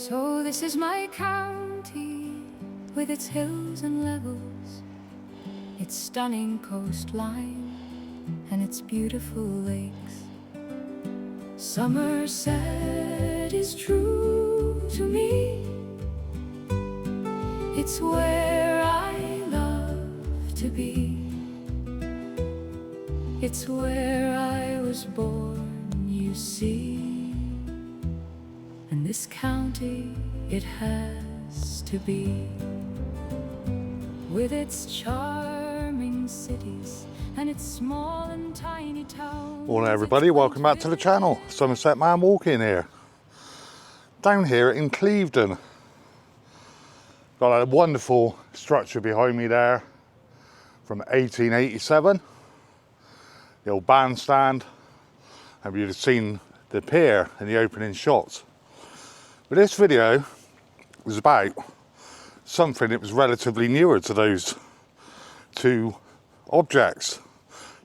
So this is my county, with its hills and levels, its stunning coastline, and its beautiful lakes. Somerset is true to me. It's where I love to be. It's where I was born, you see. And this county, it has to be, with its charming cities and its small and tiny towns. Morning everybody, welcome back to the channel. Somerset Man walking here. Down here in Clevedon. Got a wonderful structure behind me there from 1887. The old bandstand. And you'd have seen the pier in the opening shots. But this video was about something that was relatively newer to those two objects,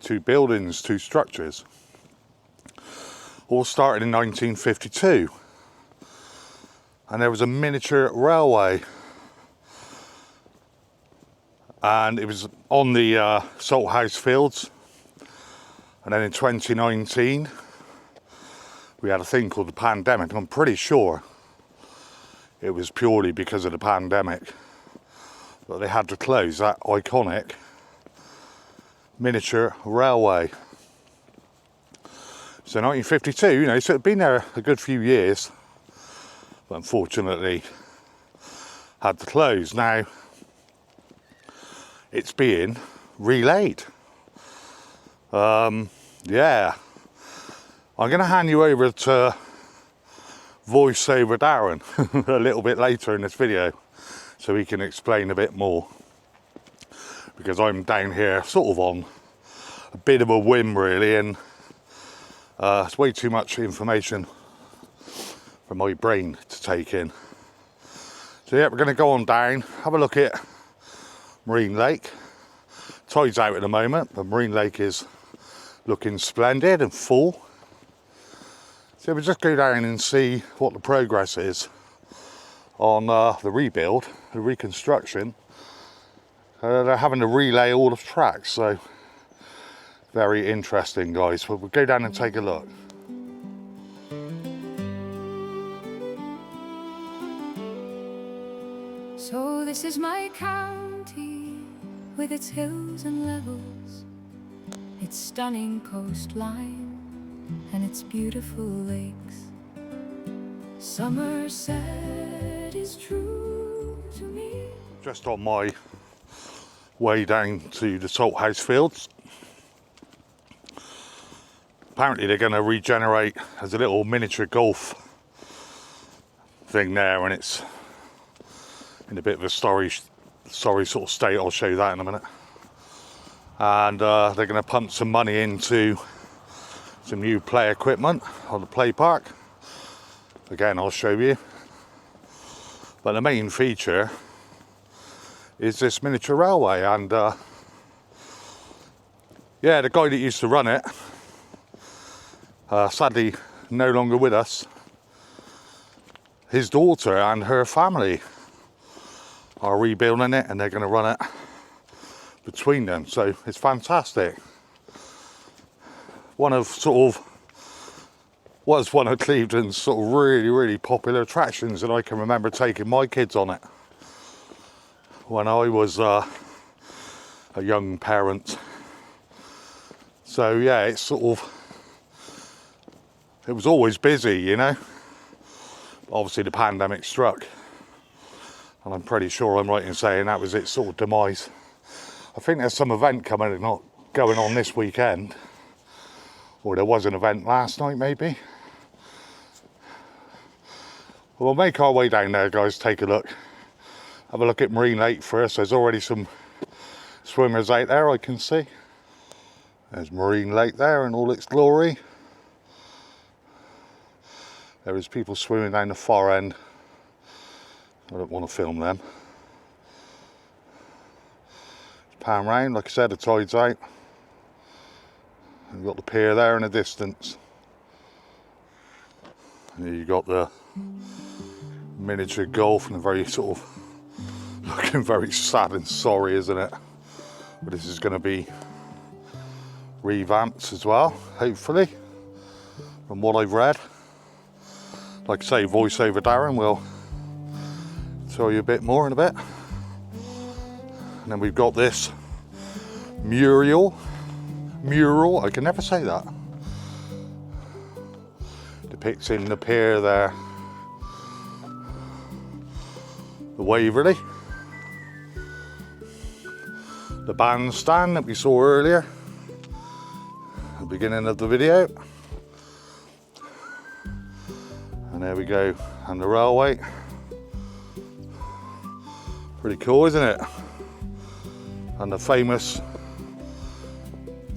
two buildings, two structures. All started in 1952. And there was a miniature railway. And it was on the Salthouse fields. And then in 2019, we had a thing called the pandemic. And I'm pretty sure it was purely because of the pandemic that they had to close that iconic miniature railway. So 1952, you know, so it'd been there a good few years, but unfortunately had to close. Now it's being relaid. Yeah, I'm going to hand you over to voiceover Darren a little bit later in this video so he can explain a bit more, because I'm down here sort of on a bit of a whim really, and it's way too much information for my brain to take in. So yeah, we're going to go on down, have a look at Marine Lake. Tide's out at the moment, but Marine Lake is looking splendid and full. So we'll just go down and see what the progress is on the rebuild, the reconstruction. They're having to relay all the tracks, so very interesting, guys. But we'll go down and take a look. So this is my county, with its hills and levels, its stunning coastline, and its beautiful lakes. Somerset is true to me. Just on my way down to the Salthouse fields. Apparently they're going to regenerate as a little miniature golf thing there, and it's in a bit of a sorry sort of state. I'll show you that in a minute. And they're going to pump some money into some new play equipment on the play park. Again, I'll show you. But the main feature is this miniature railway, and yeah, the guy that used to run it, sadly no longer with us. His daughter and her family are rebuilding it, and they're going to run it between them. So it's fantastic. One of Clevedon's sort of really popular attractions, and I can remember taking my kids on it when I was a young parent. So yeah, it's sort of, it was always busy, you know. Obviously the pandemic struck, and I'm pretty sure I'm right in saying that was its sort of demise. I think there's some event going on this weekend, or there was an event last night maybe. We'll make our way down there, guys, take a look. Have a look at Marine Lake first. There's already some swimmers out there, I can see. There's Marine Lake there in all its glory. There is people swimming down the far end. I don't want to film them. Pan round, like I said, the tide's out. You've got the pier there in the distance. And you've got the miniature golf, and very sort of looking very sad and sorry, isn't it? But this is going to be revamped as well, hopefully, from what I've read. Like I say, voiceover Darren will tell you a bit more in a bit. And then we've got this mural, I can never say that, depicting the pier there, the Waverley, the bandstand that we saw earlier at the beginning of the video, and there we go, and the railway. Pretty cool, isn't it? And the famous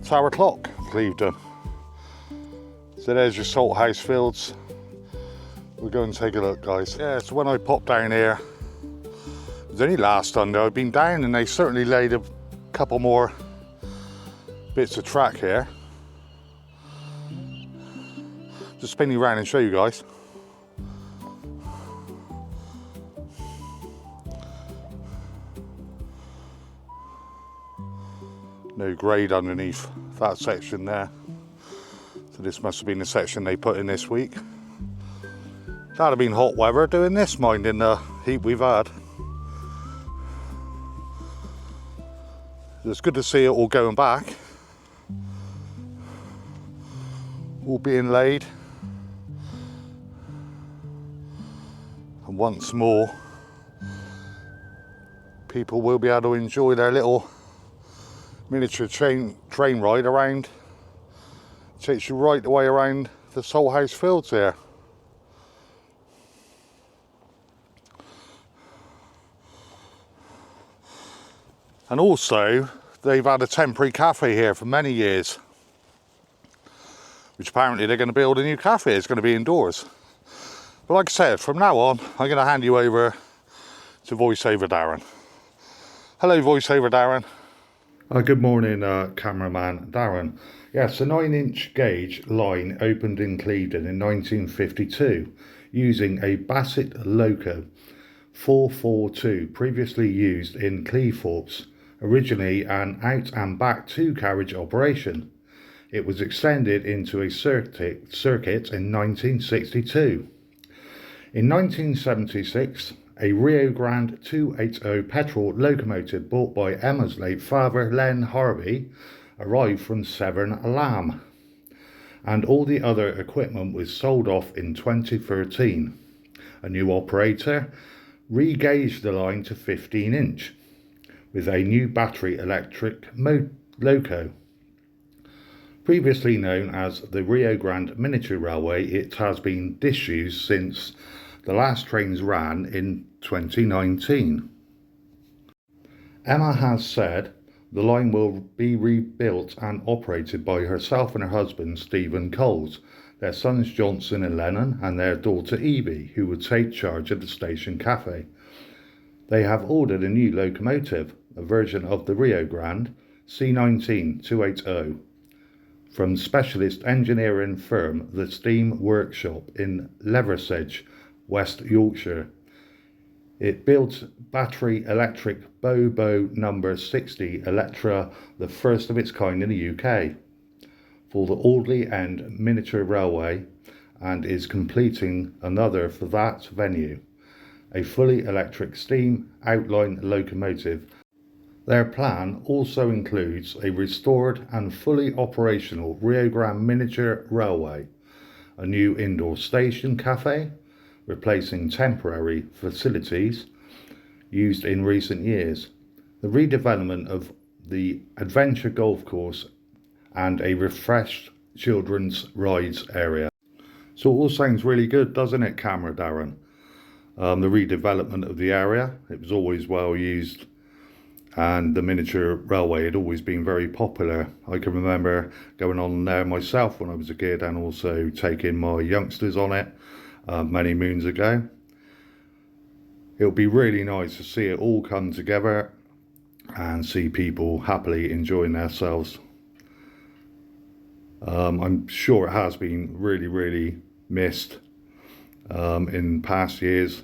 tower clock, Clevedon. So there's your Salthouse fields. We'll go and take a look, guys. Yeah, so when I popped down here, it was only last Sunday I've been down, and they certainly laid a couple more bits of track here. Just spin you around and show you guys. No grade underneath that section there. So this must have been the section they put in this week. That'd have been hot weather doing this, minding the heat we've had. It's good to see it all going back. All being laid. And once more, people will be able to enjoy their little miniature train ride around. Takes you right the way around the Salthouse fields here. And also, they've had a temporary cafe here for many years, which apparently they're going to build a new cafe. It's going to be indoors. But like I said, from now on, I'm going to hand you over to voiceover Darren. Hello, voiceover Darren. Good morning, cameraman Darren. Yes, a 9-inch gauge line opened in Clevedon in 1952 using a Bassett Loco 442, previously used in Cleethorpes, originally an out and back 2-carriage operation. It was extended into a circuit in 1962. In 1976, a Rio Grande 280 petrol locomotive bought by Emma's late father, Len Harvey, arrived from Severn Lamb, and all the other equipment was sold off in 2013. A new operator re-gauged the line to 15-inch with a new battery electric loco. Previously known as the Rio Grande Miniature Railway, it has been disused since the last trains ran in 2019. Emma has said the line will be rebuilt and operated by herself and her husband Stephen Coles, their sons Johnson and Lennon, and their daughter Evie, who would take charge of the station cafe. They have ordered a new locomotive, a version of the Rio Grande C19 280, from specialist engineering firm The Steam Workshop in Leversedge, West Yorkshire. It built battery electric Bobo number 60 Electra, the first of its kind in the UK, for the Audley End Miniature Railway, and is completing another for that venue, a fully electric steam outline locomotive. Their plan also includes a restored and fully operational Rio Grande Miniature Railway, a new indoor station cafe, replacing temporary facilities used in recent years, the redevelopment of the adventure golf course, and a refreshed children's rides area. So it all sounds really good, doesn't it, camera Darren? The redevelopment of the area, it was always well used, and the miniature railway had always been very popular. I can remember going on there myself when I was a kid, and also taking my youngsters on it many moons ago. It'll be really nice to see it all come together and see people happily enjoying themselves. I'm sure it has been really missed in past years.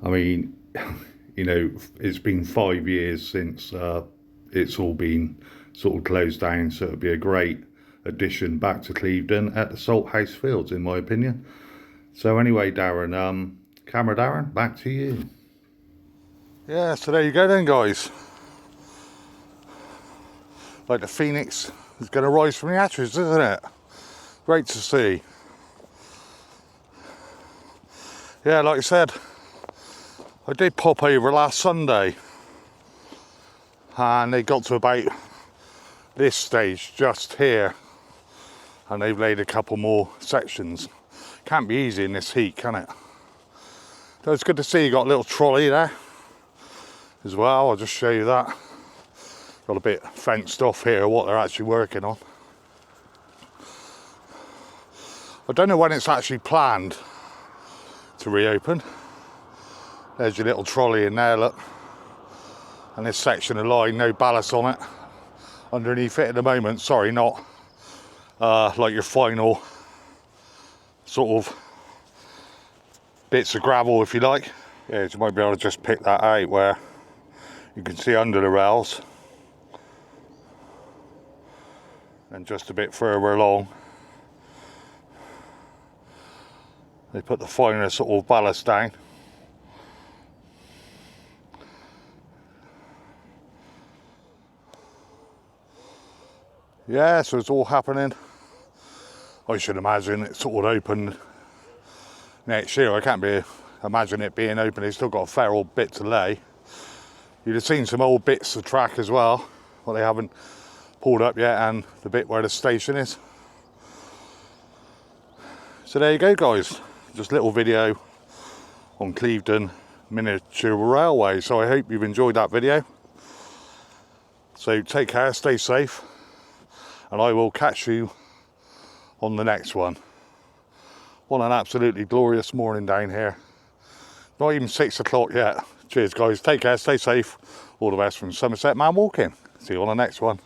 I mean, you know, it's been 5 years since it's all been sort of closed down, so it'd be a great addition back to Clevedon at the Salthouse Fields, in my opinion. So anyway, Darren, camera Darren, back to you. Yeah, so there you go then, guys. Like the phoenix is going to rise from the ashes, isn't it? Great to see. Yeah, like I said, I did pop over last Sunday and they got to about this stage just here, and they've laid a couple more sections. Can't be easy in this heat, can it? So it's good to see you got a little trolley there as well. I'll just show you that. Got a bit fenced off here what they're actually working on. I don't know when it's actually planned to reopen. There's your little trolley in there, look. And this section of line, no ballast on it underneath it at the moment. Sorry, not like your final sort of bits of gravel, if you like. Yeah, you might be able to just pick that out where you can see under the rails. And just a bit further along, they put the finer sort of ballast down. Yeah, so it's all happening. I should imagine it's sort of open next year. I can't imagine it being open. It's still got a fair old bit to lay. You'd have seen some old bits of track as well, what they haven't pulled up yet, and the bit where the station is. So there you go, guys. Just a little video on Clevedon Miniature Railway. So I hope you've enjoyed that video. So take care, stay safe, and I will catch you on the next one. What an absolutely glorious morning down here. Not even 6 o'clock yet. Cheers, guys. Take care, stay safe. All the best from Somerset Man Walking. See you on the next one.